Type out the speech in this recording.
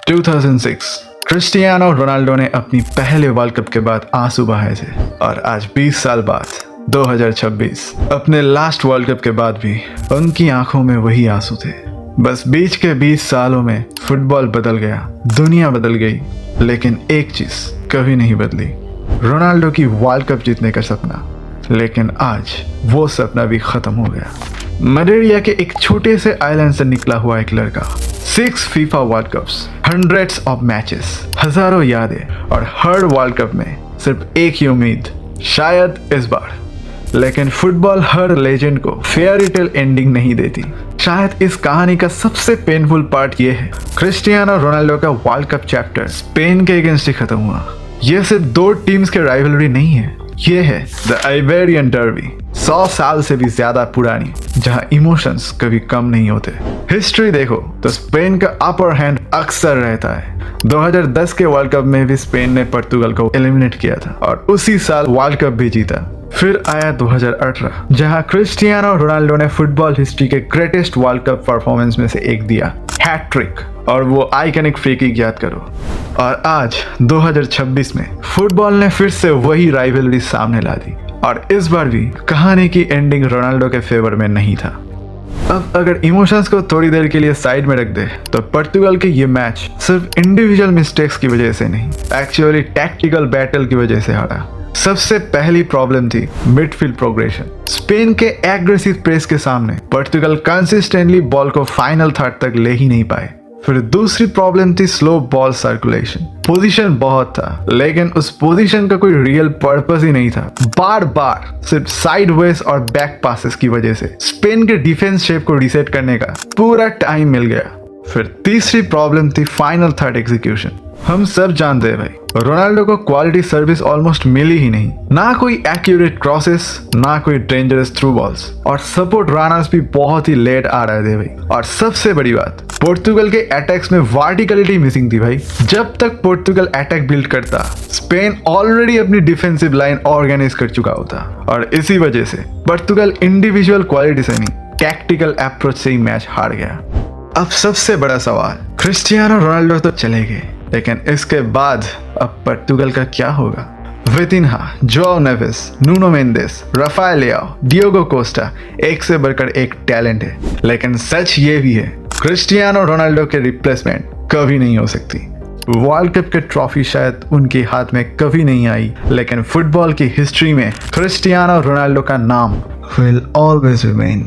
2006 Cristiano Ronaldo ने अपनी पहले वर्ल्ड कप के बाद आंसू बहाए थे और आज 20 साल बाद 2026 अपने लास्ट वर्ल्ड कप के बाद भी उनकी आंखों में वही आंसू थे। बस बीच के 20 सालों में फुटबॉल बदल गया, दुनिया बदल गई, लेकिन एक चीज कभी नहीं बदली, रोनाल्डो की वर्ल्ड कप जीतने का सपना। लेकिन आज वो सपना भी खत्म हो गया। मलेरिया के एक छोटे से आइलैंड से निकला हुआ एक लड़का, 6 FIFA world cups, hundreds of matches, हजारों यादें और हर वर्ल्ड कप में सिर्फ एक ही उम्मीद, शायद इस बार। लेकिन फुटबॉल हर लेजेंड को फेयरी टेल एंडिंग नहीं देती। शायद इस कहानी का सबसे पेनफुल पार्ट ये है, क्रिस्टियानो रोनाल्डो का वर्ल्ड कप चैप्टर स्पेन के अगेंस्ट ही खत्म हुआ। ये सिर्फ दो टीम्स के राइवलरी नहीं है, ये है द आइबेरियन डर्बी, 100 साल से भी ज्यादा पुरानी, जहां इमोशंस कभी कम नहीं होते। हिस्ट्री देखो तो स्पेन का अपर हैंड अक्सर रहता है। 2010 के वर्ल्ड कप में भी स्पेन ने पोर्तुगल को एलिमिनेट किया था और उसी साल वर्ल्ड कप भी जीता। फिर आया 2018, जहां क्रिस्टियानो रोनाल्डो ने फुटबॉल हिस्ट्री के ग्रेटेस्ट वर्ल्ड कप परफॉर्मेंस में से एक दिया, हैट्रिक, और वो आइकॉनिक फ्री किक याद करो। और आज 2026 में फुटबॉल ने फिर से वही राइवलरी सामने ला दी और इस बार भी कहानी की एंडिंग रोनाल्डो के फेवर में नहीं था। अब अगर इमोशंस को थोड़ी देर के लिए साइड में रख दे तो पोर्तुगल के ये मैच सिर्फ इंडिविजुअल मिस्टेक्स की वजह से नहीं, एक्चुअली टैक्टिकल बैटल की वजह से हारा। सबसे पहली प्रॉब्लम थी मिडफील्ड प्रोग्रेशन। स्पेन के एग्रेसिव प्रेस के सामने पोर्तुगल कंसिस्टेंटली बॉल को फाइनल थर्ड तक ले ही नहीं पाए। फिर दूसरी प्रॉब्लम थी स्लो बॉल सर्कुलेशन। पोजीशन बहुत था, लेकिन उस पोजीशन का कोई रियल पर्पस ही नहीं था। बार बार सिर्फ साइडवेज और बैक पासेस की वजह से स्पेन के डिफेंस शेप को रीसेट करने का पूरा टाइम मिल गया। फिर तीसरी प्रॉब्लम थी फाइनल थर्ड एग्जीक्यूशन। हम सब जानते हैं भाई, रोनाल्डो को क्वालिटी सर्विस ऑलमोस्ट मिली ही नहीं, ना कोई एक्यूरेट क्रॉसेस, ना कोई डेंजरस थ्रू बॉल्स, और सपोर्ट रनर्स भी बहुत ही लेट आ रहे थे भाई। और सबसे बड़ी बात, पोर्तुगल के अटैक्स में वर्टिकलिटी मिसिंग थी भाई। जब तक पोर्तुगल अटैक बिल्ड करता, स्पेन ऑलरेडी अपनी डिफेंसिव लाइन ऑर्गेनाइज कर चुका होता, और इसी वजह से पोर्तुगल इंडिविजुअल क्वालिटी से नहीं, टैक्टिकल अप्रोच से ही मैच हार गया। अब सबसे बड़ा सवाल, क्रिस्टियानो रोनाल्डो तो चले गए, लेकिन इसके बाद अब पोर्तुगल का क्या होगा? वितिन्हा, जोआओ नेवेस, नुनो मेंडेस, राफाएल लियाओ, डियोगो कोस्टा, एक से बढ़कर एक टैलेंट है। लेकिन सच ये भी है, क्रिस्टियानो रोनाल्डो के रिप्लेसमेंट कभी नहीं हो सकती। वर्ल्ड कप के ट्रॉफी शायद उनके हाथ में कभी नहीं आई, लेकिन फुटबॉल की हिस्ट्री में क्रिस्टियानो रोनाल्डो का नाम will always remain